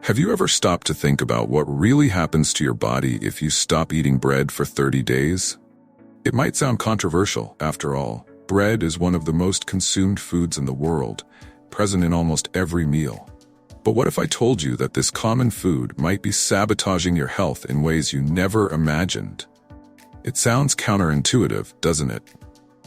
Have you ever stopped to think about what really happens to your body if you stop eating bread for 30 days? It might sound controversial, after all. Bread is one of the most consumed foods in the world, present in almost every meal. But what if I told you that this common food might be sabotaging your health in ways you never imagined? It sounds counterintuitive, doesn't it?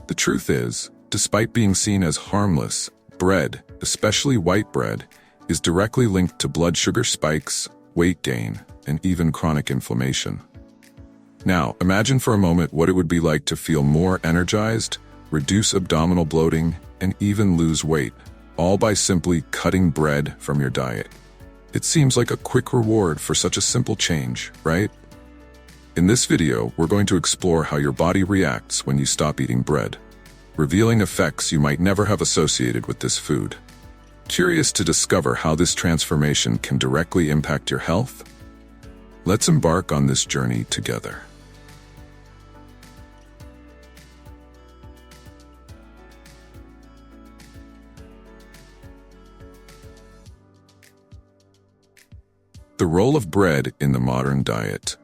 The truth is, despite being seen as harmless, bread, especially white bread, is directly linked to blood sugar spikes, weight gain, and even chronic inflammation. Now, imagine for a moment what it would be like to feel more energized, reduce abdominal bloating, and even lose weight, all by simply cutting bread from your diet. It seems like a quick reward for such a simple change, right? In this video, we're going to explore how your body reacts when you stop eating bread, revealing effects you might never have associated with this food. Curious to discover how this transformation can directly impact your health? Let's embark on this journey together. The role of bread in the modern diet.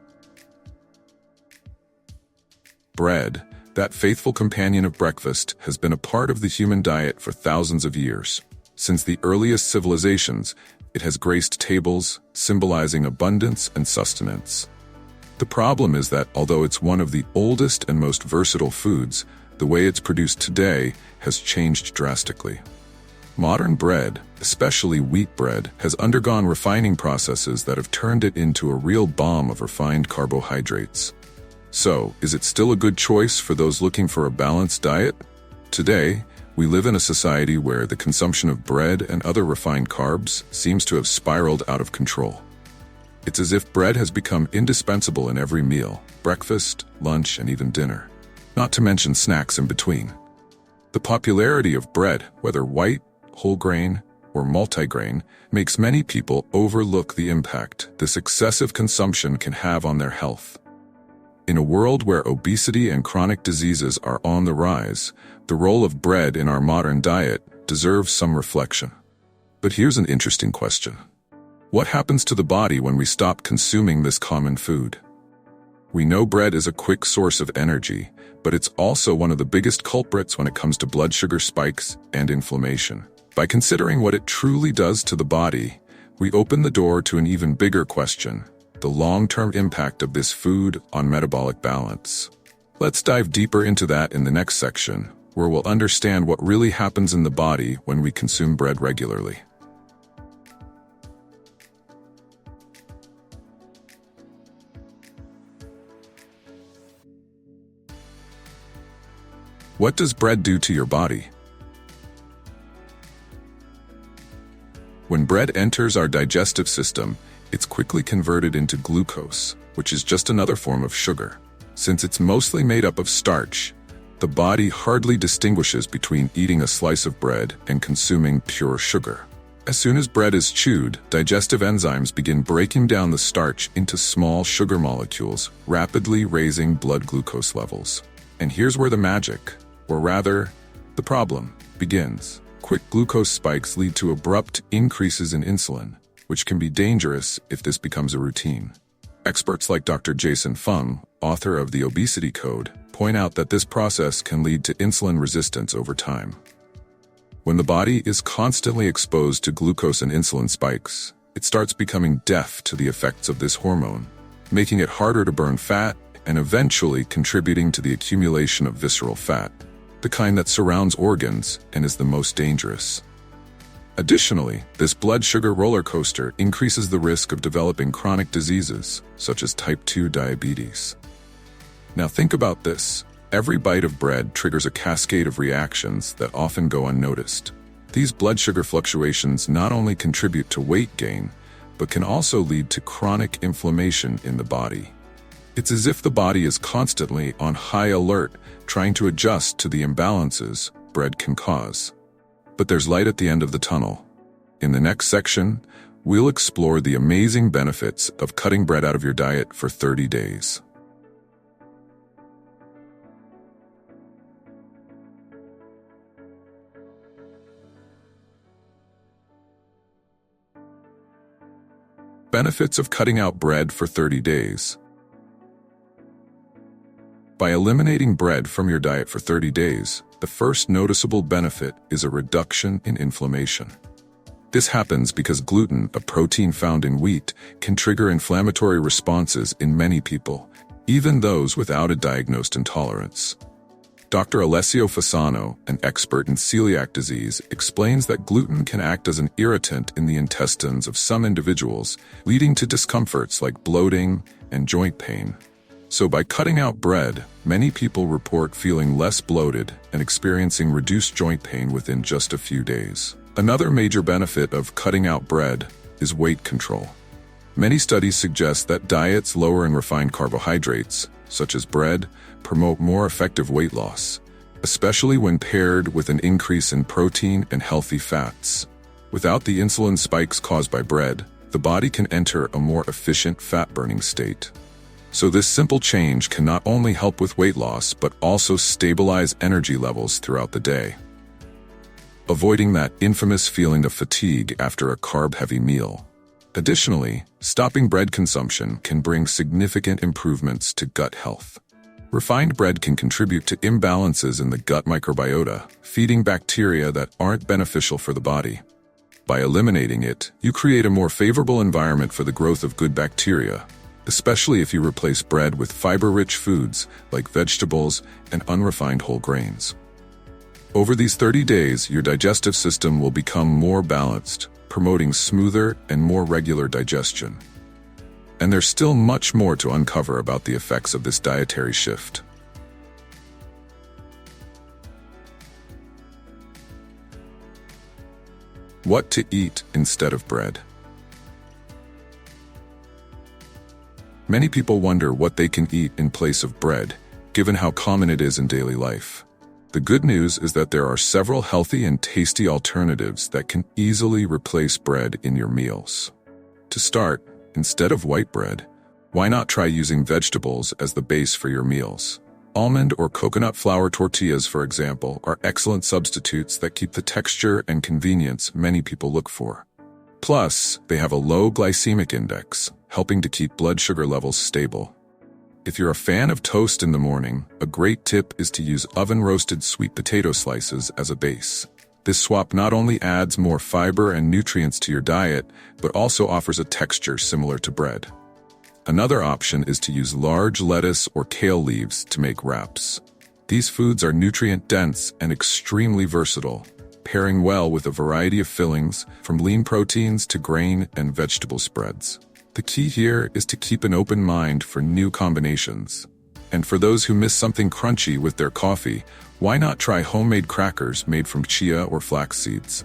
Bread, that faithful companion of breakfast, has been a part of the human diet for thousands of years. Since the earliest civilizations, it has graced tables, symbolizing abundance and sustenance. The problem is that although it's one of the oldest and most versatile foods, the way it's produced today has changed drastically. Modern bread, especially wheat bread, has undergone refining processes that have turned it into a real bomb of refined carbohydrates. So, is it still a good choice for those looking for a balanced diet? Today, we live in a society where the consumption of bread and other refined carbs seems to have spiraled out of control. It's as if bread has become indispensable in every meal, breakfast, lunch, and even dinner, not to mention snacks in between. The popularity of bread, whether white, whole grain, or multigrain, makes many people overlook the impact this excessive consumption can have on their health. In a world where obesity and chronic diseases are on the rise, the role of bread in our modern diet deserves some reflection. But here's an interesting question. What happens to the body when we stop consuming this common food? We know bread is a quick source of energy, but it's also one of the biggest culprits when it comes to blood sugar spikes and inflammation. By considering what it truly does to the body, we open the door to an even bigger question: the long-term impact of this food on metabolic balance. Let's dive deeper into that in the next section, where we'll understand what really happens in the body when we consume bread regularly. What does bread do to your body? When bread enters our digestive system, it's quickly converted into glucose, which is just another form of sugar. Since it's mostly made up of starch, the body hardly distinguishes between eating a slice of bread and consuming pure sugar. As soon as bread is chewed, digestive enzymes begin breaking down the starch into small sugar molecules, rapidly raising blood glucose levels. And here's where the magic, or rather, the problem, begins. Quick glucose spikes lead to abrupt increases in insulin, which can be dangerous if this becomes a routine. Experts like Dr. Jason Fung, author of The Obesity Code, point out that this process can lead to insulin resistance over time. When the body is constantly exposed to glucose and insulin spikes, it starts becoming deaf to the effects of this hormone, making it harder to burn fat and eventually contributing to the accumulation of visceral fat, the kind that surrounds organs and is the most dangerous. Additionally, this blood sugar roller coaster increases the risk of developing chronic diseases, such as type 2 diabetes. Now think about this. Every bite of bread triggers a cascade of reactions that often go unnoticed. These blood sugar fluctuations not only contribute to weight gain, but can also lead to chronic inflammation in the body. It's as if the body is constantly on high alert, trying to adjust to the imbalances bread can cause. But there's light at the end of the tunnel. In the next section, we'll explore the amazing benefits of cutting bread out of your diet for 30 days. Benefits of cutting out bread for 30 days. By eliminating bread from your diet for 30 days, the first noticeable benefit is a reduction in inflammation. This happens because gluten, a protein found in wheat, can trigger inflammatory responses in many people, even those without a diagnosed intolerance. Dr. Alessio Fasano, an expert in celiac disease, explains that gluten can act as an irritant in the intestines of some individuals, leading to discomforts like bloating and joint pain. So by cutting out bread, many people report feeling less bloated and experiencing reduced joint pain within just a few days. Another major benefit of cutting out bread is weight control. Many studies suggest that diets lower in refined carbohydrates, such as bread, promote more effective weight loss, especially when paired with an increase in protein and healthy fats. Without the insulin spikes caused by bread, the body can enter a more efficient fat-burning state. So this simple change can not only help with weight loss, but also stabilize energy levels throughout the day, avoiding that infamous feeling of fatigue after a carb-heavy meal. Additionally, stopping bread consumption can bring significant improvements to gut health. Refined bread can contribute to imbalances in the gut microbiota, feeding bacteria that aren't beneficial for the body. By eliminating it, you create a more favorable environment for the growth of good bacteria, especially if you replace bread with fiber-rich foods like vegetables and unrefined whole grains. Over these 30 days, your digestive system will become more balanced, promoting smoother and more regular digestion. And there's still much more to uncover about the effects of this dietary shift. What to eat instead of bread. Many people wonder what they can eat in place of bread, given how common it is in daily life. The good news is that there are several healthy and tasty alternatives that can easily replace bread in your meals. To start, instead of white bread, why not try using vegetables as the base for your meals? Almond or coconut flour tortillas, for example, are excellent substitutes that keep the texture and convenience many people look for. Plus, they have a low glycemic index, helping to keep blood sugar levels stable. If you're a fan of toast in the morning, a great tip is to use oven-roasted sweet potato slices as a base. This swap not only adds more fiber and nutrients to your diet, but also offers a texture similar to bread. Another option is to use large lettuce or kale leaves to make wraps. These foods are nutrient-dense and extremely versatile, pairing well with a variety of fillings, from lean proteins to grain and vegetable spreads. The key here is to keep an open mind for new combinations. And for those who miss something crunchy with their coffee, why not try homemade crackers made from chia or flax seeds?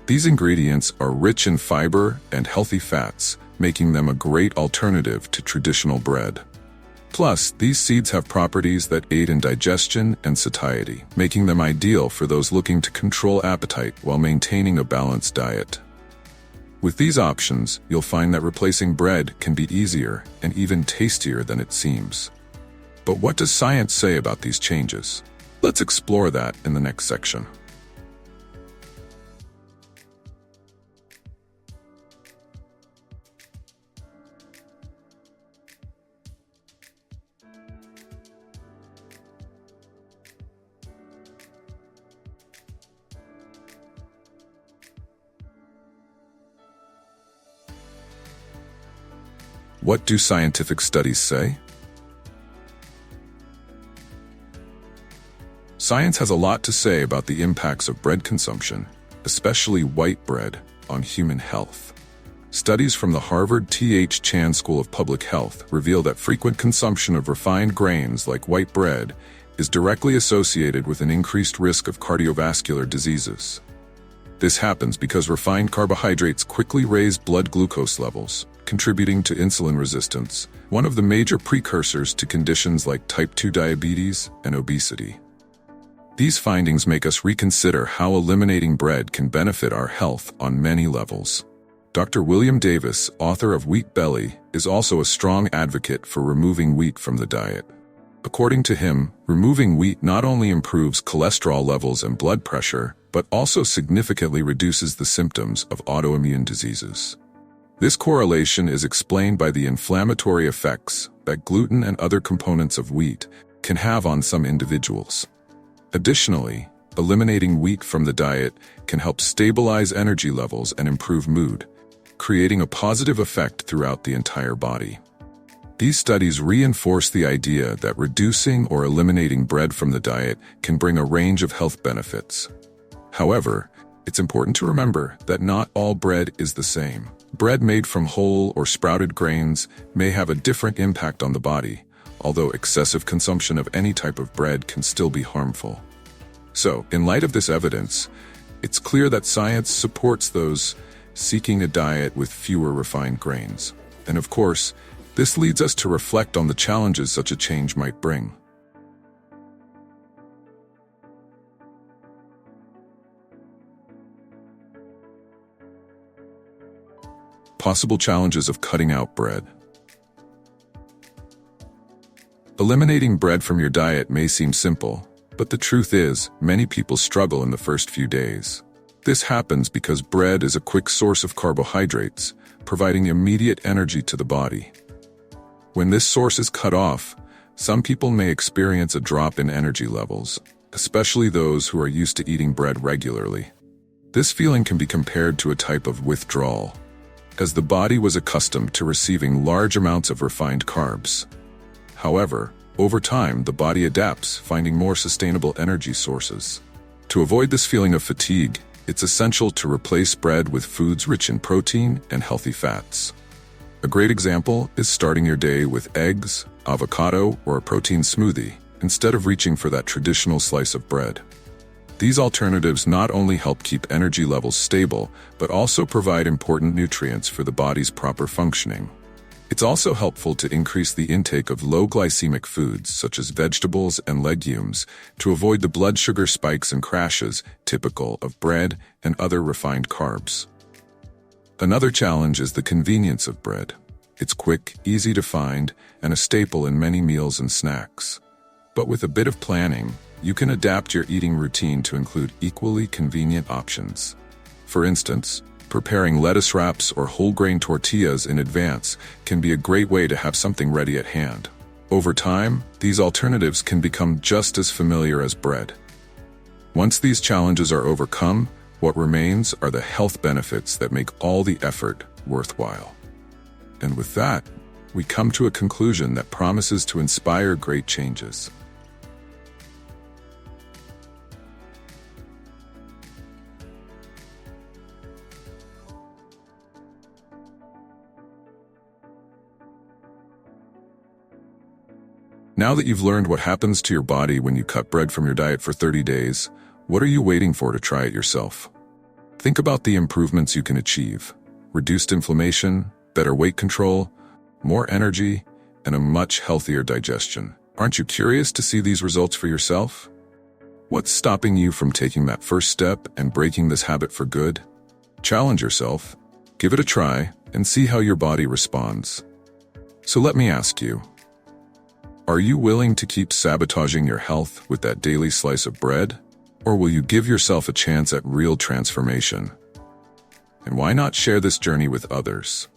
These ingredients are rich in fiber and healthy fats, making them a great alternative to traditional bread. Plus, these seeds have properties that aid in digestion and satiety, making them ideal for those looking to control appetite while maintaining a balanced diet. With these options, you'll find that replacing bread can be easier and even tastier than it seems. But what does science say about these changes? Let's explore that in the next section. What do scientific studies say? Science has a lot to say about the impacts of bread consumption, especially white bread, on human health. Studies from the Harvard T.H. Chan School of Public Health reveal that frequent consumption of refined grains like white bread is directly associated with an increased risk of cardiovascular diseases. This happens because refined carbohydrates quickly raise blood glucose levels, contributing to insulin resistance, one of the major precursors to conditions like type 2 diabetes and obesity. These findings make us reconsider how eliminating bread can benefit our health on many levels. Dr. William Davis, author of Wheat Belly, is also a strong advocate for removing wheat from the diet. According to him, removing wheat not only improves cholesterol levels and blood pressure, but also significantly reduces the symptoms of autoimmune diseases. This correlation is explained by the inflammatory effects that gluten and other components of wheat can have on some individuals. Additionally, eliminating wheat from the diet can help stabilize energy levels and improve mood, creating a positive effect throughout the entire body. These studies reinforce the idea that reducing or eliminating bread from the diet can bring a range of health benefits. However, it's important to remember that not all bread is the same. Bread made from whole or sprouted grains may have a different impact on the body, although excessive consumption of any type of bread can still be harmful. So, in light of this evidence, it's clear that science supports those seeking a diet with fewer refined grains. And of course, this leads us to reflect on the challenges such a change might bring. Possible challenges of cutting out bread. Eliminating bread from your diet may seem simple, but the truth is, many people struggle in the first few days. This happens because bread is a quick source of carbohydrates, providing immediate energy to the body. When this source is cut off, some people may experience a drop in energy levels, especially those who are used to eating bread regularly. This feeling can be compared to a type of withdrawal, as the body was accustomed to receiving large amounts of refined carbs. However, over time, the body adapts, finding more sustainable energy sources. To avoid this feeling of fatigue, it's essential to replace bread with foods rich in protein and healthy fats. A great example is starting your day with eggs, avocado, or a protein smoothie, instead of reaching for that traditional slice of bread. These alternatives not only help keep energy levels stable, but also provide important nutrients for the body's proper functioning. It's also helpful to increase the intake of low glycemic foods such as vegetables and legumes to avoid the blood sugar spikes and crashes typical of bread and other refined carbs. Another challenge is the convenience of bread. It's quick, easy to find, and a staple in many meals and snacks. But with a bit of planning, you can adapt your eating routine to include equally convenient options. For instance, preparing lettuce wraps or whole grain tortillas in advance can be a great way to have something ready at hand. Over time, these alternatives can become just as familiar as bread. Once these challenges are overcome, what remains are the health benefits that make all the effort worthwhile. And with that, we come to a conclusion that promises to inspire great changes. Now that you've learned what happens to your body when you cut bread from your diet for 30 days, what are you waiting for to try it yourself? Think about the improvements you can achieve: reduced inflammation, better weight control, more energy, and a much healthier digestion. Aren't you curious to see these results for yourself? What's stopping you from taking that first step and breaking this habit for good? Challenge yourself, give it a try, and see how your body responds. So let me ask you, are you willing to keep sabotaging your health with that daily slice of bread? Or will you give yourself a chance at real transformation? And why not share this journey with others?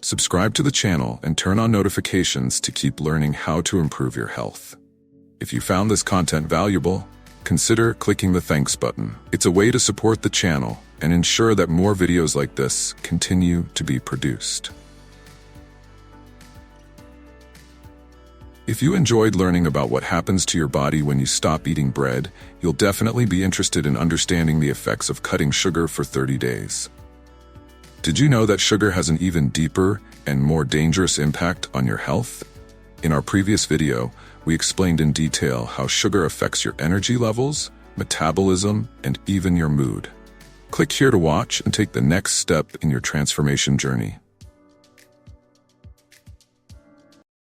Subscribe to the channel and turn on notifications to keep learning how to improve your health. If you found this content valuable, consider clicking the thanks button. It's a way to support the channel and ensure that more videos like this continue to be produced. If you enjoyed learning about what happens to your body when you stop eating bread, you'll definitely be interested in understanding the effects of cutting sugar for 30 days. Did you know that sugar has an even deeper and more dangerous impact on your health? In our previous video, we explained in detail how sugar affects your energy levels, metabolism, and even your mood. Click here to watch and take the next step in your transformation journey.